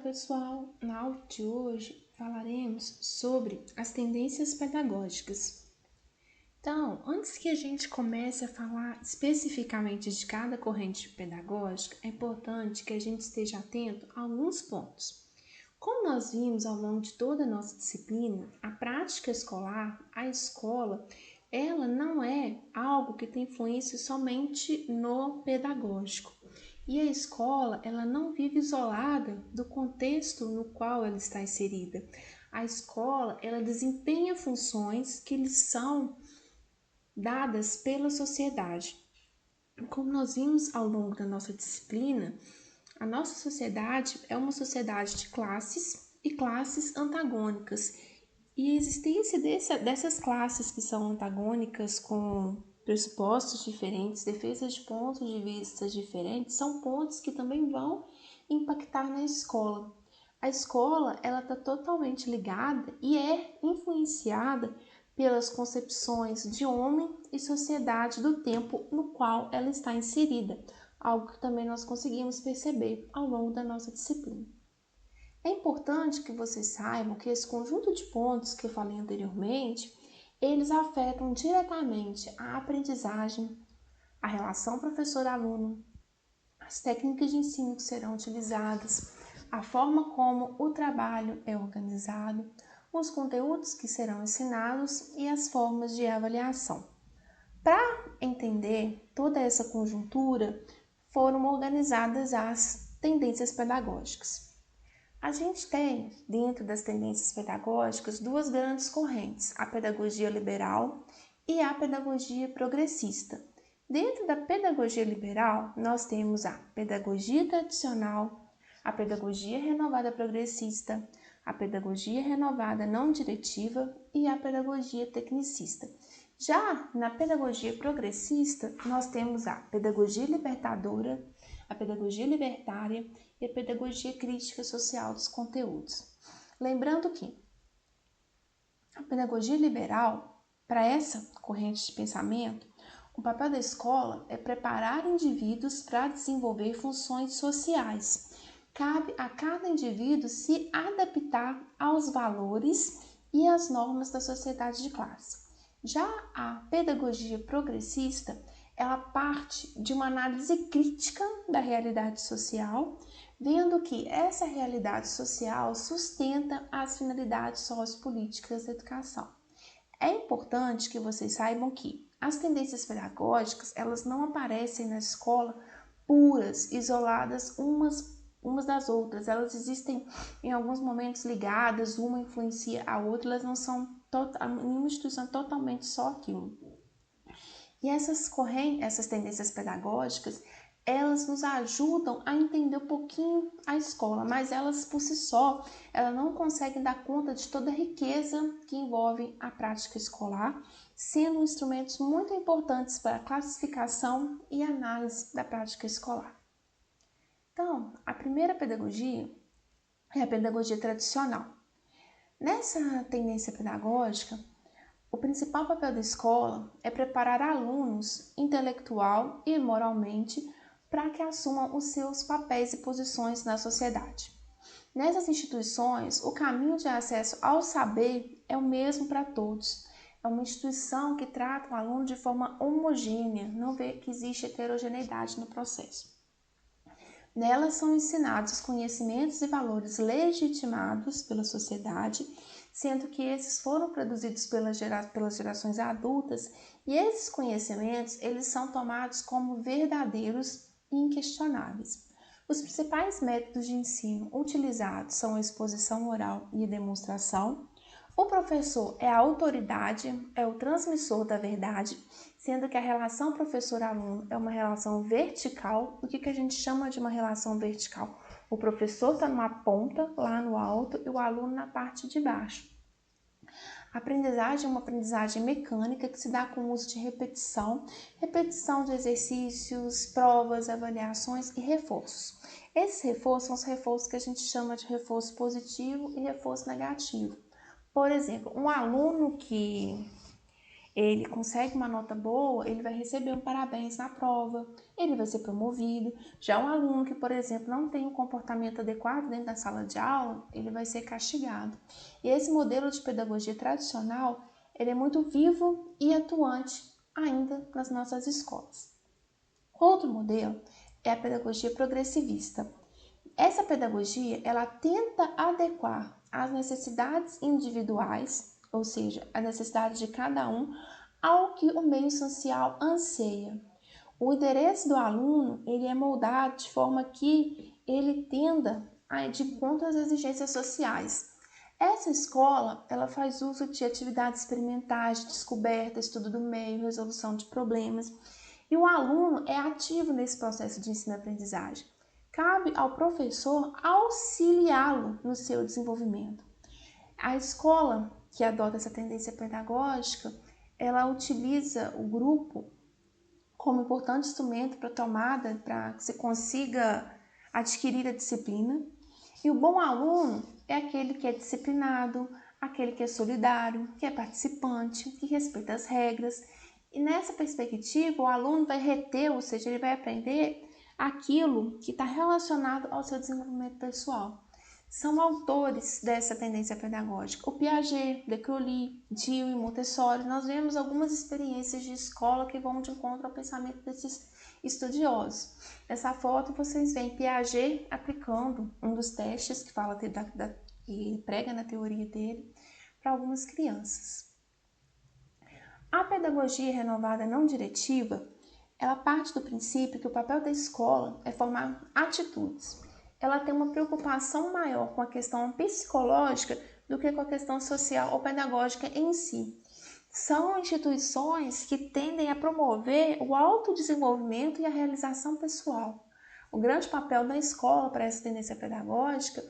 pessoal! Na aula de hoje falaremos sobre as tendências pedagógicas. Então, antes que a gente comece a falar especificamente de cada corrente pedagógica, é importante que a gente esteja atento a alguns pontos. Como nós vimos ao longo de toda a nossa disciplina, a prática escolar, a escola, ela não é algo que tem influência somente no pedagógico. E a escola, ela não vive isolada do contexto no qual ela está inserida. A escola, ela desempenha funções que lhes são dadas pela sociedade. Como nós vimos ao longo da nossa disciplina, a nossa sociedade é uma sociedade de classes e classes antagônicas. E a existência dessas classes que são antagônicas com pressupostos diferentes, defesas de pontos de vista diferentes, são pontos que também vão impactar na escola. A escola, ela está totalmente ligada e é influenciada pelas concepções de homem e sociedade do tempo no qual ela está inserida, algo que também nós conseguimos perceber ao longo da nossa disciplina. É importante que vocês saibam que esse conjunto de pontos que eu falei anteriormente, eles afetam diretamente a aprendizagem, a relação professor-aluno, as técnicas de ensino que serão utilizadas, a forma como o trabalho é organizado, os conteúdos que serão ensinados e as formas de avaliação. Para entender toda essa conjuntura, foram organizadas as tendências pedagógicas. A gente tem, dentro das tendências pedagógicas, duas grandes correntes, a pedagogia liberal e a pedagogia progressista. Dentro da pedagogia liberal, nós temos a pedagogia tradicional, a pedagogia renovada progressista, a pedagogia renovada não diretiva e a pedagogia tecnicista. Já na pedagogia progressista, nós temos a pedagogia libertadora, a pedagogia libertária e a pedagogia crítica social dos conteúdos. Lembrando que a pedagogia liberal, para essa corrente de pensamento, o papel da escola é preparar indivíduos para desenvolver funções sociais. Cabe a cada indivíduo se adaptar aos valores e às normas da sociedade de classe. Já a pedagogia progressista, ela parte de uma análise crítica da realidade social, vendo que essa realidade social sustenta as finalidades sociopolíticas da educação. É importante que vocês saibam que as tendências pedagógicas, elas não aparecem na escola puras, isoladas umas das outras. Elas existem em alguns momentos ligadas, uma influencia a outra, elas não são nenhuma instituição totalmente só aquilo. E essas tendências pedagógicas, elas nos ajudam a entender um pouquinho a escola, mas elas por si só, elas não conseguem dar conta de toda a riqueza que envolve a prática escolar, sendo instrumentos muito importantes para a classificação e análise da prática escolar. Então, a primeira pedagogia é a pedagogia tradicional. Nessa tendência pedagógica, o principal papel da escola é preparar alunos intelectual e moralmente para que assumam os seus papéis e posições na sociedade. Nessas instituições, o caminho de acesso ao saber é o mesmo para todos. É uma instituição que trata o aluno de forma homogênea, não vê que existe heterogeneidade no processo. Nelas são ensinados os conhecimentos e valores legitimados pela sociedade, sendo que esses foram produzidos pelas gerações adultas, e esses conhecimentos eles são tomados como verdadeiros e inquestionáveis. Os principais métodos de ensino utilizados são a exposição oral e a demonstração. O professor é a autoridade, é o transmissor da verdade, sendo que a relação professor-aluno é uma relação vertical. O que a gente chama de uma relação vertical? O professor está numa ponta, lá no alto, e o aluno na parte de baixo. A aprendizagem é uma aprendizagem mecânica que se dá com o uso de repetição de exercícios, provas, avaliações e reforços. Esses reforços são os reforços que a gente chama de reforço positivo e reforço negativo. Por exemplo, um aluno que ele consegue uma nota boa, ele vai receber um parabéns na prova, ele vai ser promovido. Já um aluno que, por exemplo, não tem um comportamento adequado dentro da sala de aula, ele vai ser castigado. E esse modelo de pedagogia tradicional, ele é muito vivo e atuante ainda nas nossas escolas. Outro modelo é a pedagogia progressivista. Essa pedagogia, ela tenta adequar as necessidades individuais, ou seja, a necessidade de cada um, ao que o meio social anseia. O interesse do aluno, ele é moldado de forma que ele tenda a ir de encontro às exigências sociais. Essa escola, ela faz uso de atividades experimentais, de descoberta, estudo do meio, resolução de problemas, e o aluno é ativo nesse processo de ensino-aprendizagem. Cabe ao professor auxiliá-lo no seu desenvolvimento. A escola que adota essa tendência pedagógica, ela utiliza o grupo como importante instrumento para tomada, para que se consiga adquirir a disciplina. E o bom aluno é aquele que é disciplinado, aquele que é solidário, que é participante, que respeita as regras. E nessa perspectiva, o aluno vai reter, ou seja, ele vai aprender aquilo que está relacionado ao seu desenvolvimento pessoal. São autores dessa tendência pedagógica. O Piaget, De Crowley, Dewey, Montessori. Nós vemos algumas experiências de escola que vão de encontro ao pensamento desses estudiosos. Nessa foto vocês veem Piaget aplicando um dos testes que fala que prega na teoria dele para algumas crianças. A pedagogia renovada não diretiva, ela parte do princípio que o papel da escola é formar atitudes. Ela tem uma preocupação maior com a questão psicológica do que com a questão social ou pedagógica em si. São instituições que tendem a promover o autodesenvolvimento e a realização pessoal. O grande papel da escola para essa tendência pedagógica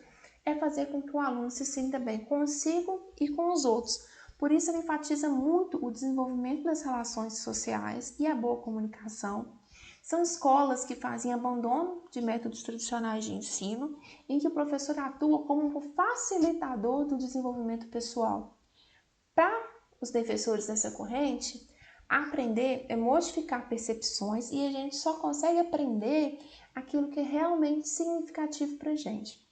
é fazer com que o aluno se sinta bem consigo e com os outros. Por isso, ele enfatiza muito o desenvolvimento das relações sociais e a boa comunicação. São escolas que fazem abandono de métodos tradicionais de ensino, em que o professor atua como um facilitador do desenvolvimento pessoal. Para os defensores dessa corrente, aprender é modificar percepções e a gente só consegue aprender aquilo que é realmente significativo para a gente.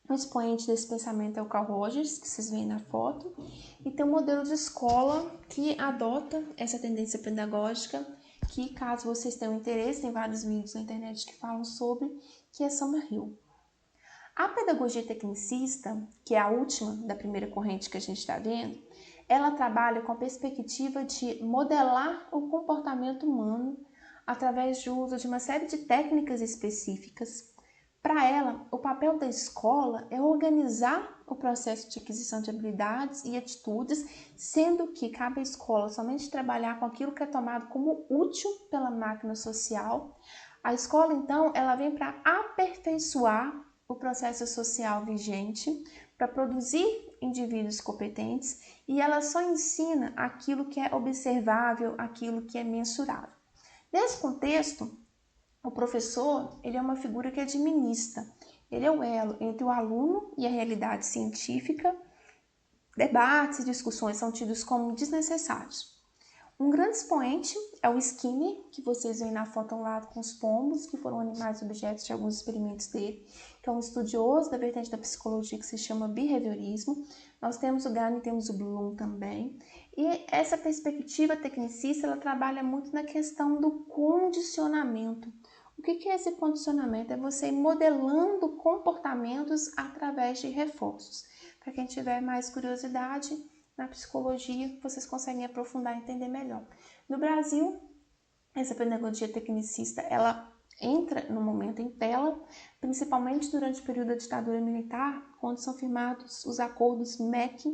O expoente desse pensamento é o Carl Rogers, que vocês veem na foto, e tem um modelo de escola que adota essa tendência pedagógica, que caso vocês tenham interesse, tem vários vídeos na internet que falam sobre, que é Summerhill. A pedagogia tecnicista, que é a última da primeira corrente que a gente está vendo, ela trabalha com a perspectiva de modelar o comportamento humano através do uso de uma série de técnicas específicas. Para ela, o papel da escola é organizar o processo de aquisição de habilidades e atitudes, sendo que cabe à escola somente trabalhar com aquilo que é tomado como útil pela máquina social. A escola, então, ela vem para aperfeiçoar o processo social vigente, para produzir indivíduos competentes, e ela só ensina aquilo que é observável, aquilo que é mensurável. Nesse contexto, o professor, ele é uma figura que administra, ele é o elo entre o aluno e a realidade científica. Debates e discussões são tidos como desnecessários. Um grande expoente é o Skinner, que vocês veem na foto ao lado com os pombos, que foram animais objetos de alguns experimentos dele, que é um estudioso da vertente da psicologia que se chama behaviorismo. Nós temos o Gane e temos o Bloom também. E essa perspectiva tecnicista, ela trabalha muito na questão do condicionamento. O que é esse condicionamento? É você ir modelando comportamentos através de reforços. Para quem tiver mais curiosidade, na psicologia, vocês conseguem aprofundar e entender melhor. No Brasil, essa pedagogia tecnicista, ela entra no momento em tela, principalmente durante o período da ditadura militar, quando são firmados os acordos MEC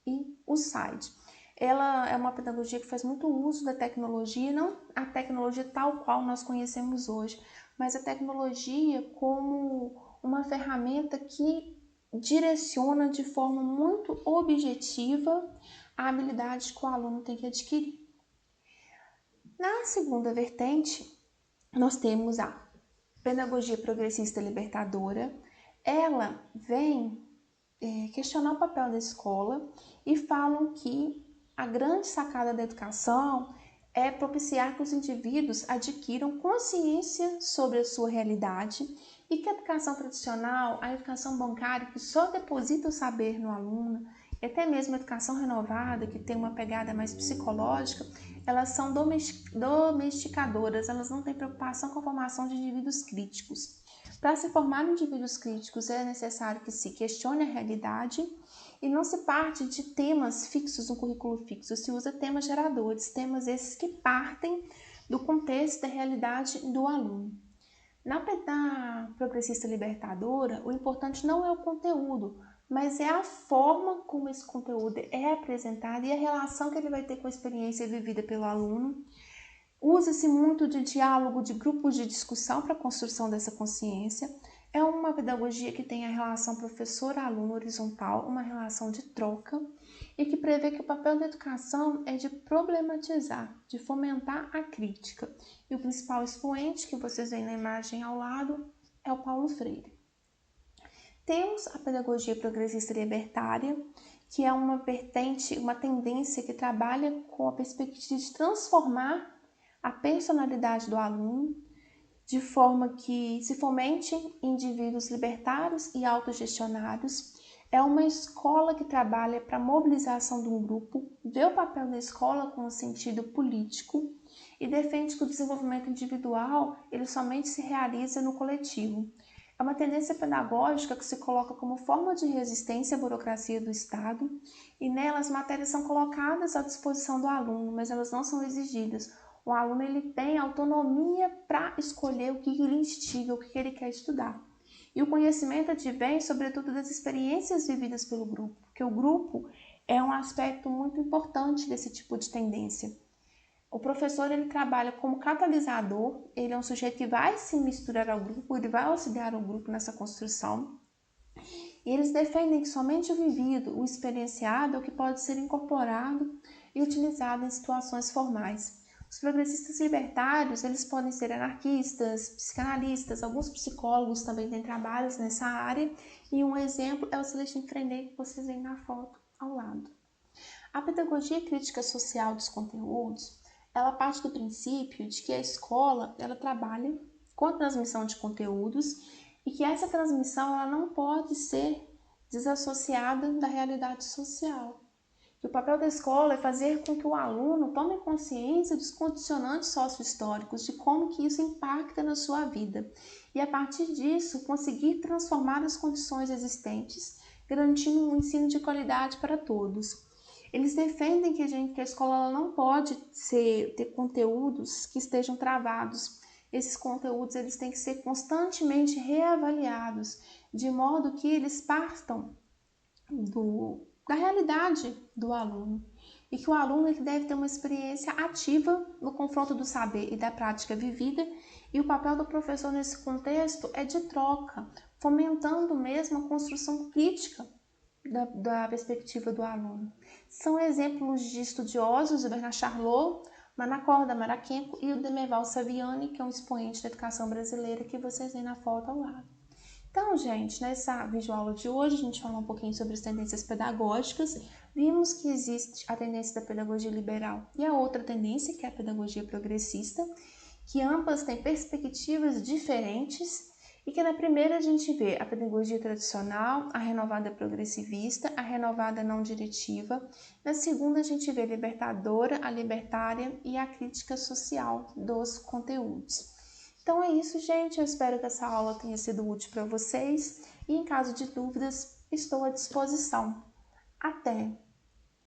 e o SAID. Ela é uma pedagogia que faz muito uso da tecnologia, não a tecnologia tal qual nós conhecemos hoje, mas a tecnologia como uma ferramenta que direciona de forma muito objetiva a habilidade que o aluno tem que adquirir. Na segunda vertente, nós temos a pedagogia progressista libertadora. Ela vem questionar o papel da escola e falam que A grande sacada da educação é propiciar que os indivíduos adquiram consciência sobre a sua realidade e que a educação tradicional, a educação bancária, que só deposita o saber no aluno, e até mesmo a educação renovada, que tem uma pegada mais psicológica, elas são domesticadoras, elas não têm preocupação com a formação de indivíduos críticos. Para se formar indivíduos críticos, é necessário que se questione a realidade e não se parte de temas fixos no currículo fixo, se usa temas geradores, temas esses que partem do contexto da realidade do aluno. Na progressista libertadora, o importante não é o conteúdo, mas é a forma como esse conteúdo é apresentado e a relação que ele vai ter com a experiência vivida pelo aluno. Usa-se muito de diálogo, de grupos de discussão para a construção dessa consciência. É uma pedagogia que tem a relação professor-aluno horizontal, uma relação de troca, e que prevê que o papel da educação é de problematizar, de fomentar a crítica. E o principal expoente, que vocês veem na imagem ao lado, é o Paulo Freire. Temos a pedagogia progressista libertária, que é uma vertente, uma tendência que trabalha com a perspectiva de transformar a personalidade do aluno, de forma que se fomente indivíduos libertários e autogestionários. É uma escola que trabalha para a mobilização de um grupo, vê o papel da escola com um sentido político e defende que o desenvolvimento individual ele somente se realiza no coletivo. É uma tendência pedagógica que se coloca como forma de resistência à burocracia do Estado e nela as matérias são colocadas à disposição do aluno, mas elas não são exigidas. O aluno ele tem autonomia para escolher o que ele instiga, o que ele quer estudar. E o conhecimento advém, sobretudo, das experiências vividas pelo grupo, porque o grupo é um aspecto muito importante desse tipo de tendência. O professor ele trabalha como catalisador, ele é um sujeito que vai se misturar ao grupo, ele vai auxiliar o grupo nessa construção. E eles defendem que somente o vivido, o experienciado, é o que pode ser incorporado e utilizado em situações formais. Os progressistas libertários, eles podem ser anarquistas, psicanalistas, alguns psicólogos também têm trabalhos nessa área, e um exemplo é o Celestino Freinet, que vocês veem na foto ao lado. A pedagogia crítica social dos conteúdos, ela parte do princípio de que a escola, ela trabalha com a transmissão de conteúdos e que essa transmissão ela não pode ser desassociada da realidade social. Que o papel da escola é fazer com que o aluno tome consciência dos condicionantes sociohistóricos, de como que isso impacta na sua vida. E a partir disso, conseguir transformar as condições existentes, garantindo um ensino de qualidade para todos. Eles defendem que a escola ela não pode ter conteúdos que estejam travados. Esses conteúdos eles têm que ser constantemente reavaliados, de modo que eles partam da realidade do aluno e que o aluno ele deve ter uma experiência ativa no confronto do saber e da prática vivida, e o papel do professor nesse contexto é de troca, fomentando mesmo a construção crítica da perspectiva do aluno. São exemplos de estudiosos, o Bernard Charlot, Manacorda Maraquenko e o Demerval Saviani, que é um expoente da educação brasileira que vocês veem na foto ao lado. Então, gente, nessa videoaula de hoje, a gente falou um pouquinho sobre as tendências pedagógicas, vimos que existe a tendência da pedagogia liberal e a outra tendência, que é a pedagogia progressista, que ambas têm perspectivas diferentes e que na primeira a gente vê a pedagogia tradicional, a renovada progressivista, a renovada não diretiva. Na segunda a gente vê a libertadora, a libertária e a crítica social dos conteúdos. Então é isso, gente. Eu espero que essa aula tenha sido útil para vocês e em caso de dúvidas, estou à disposição. Até!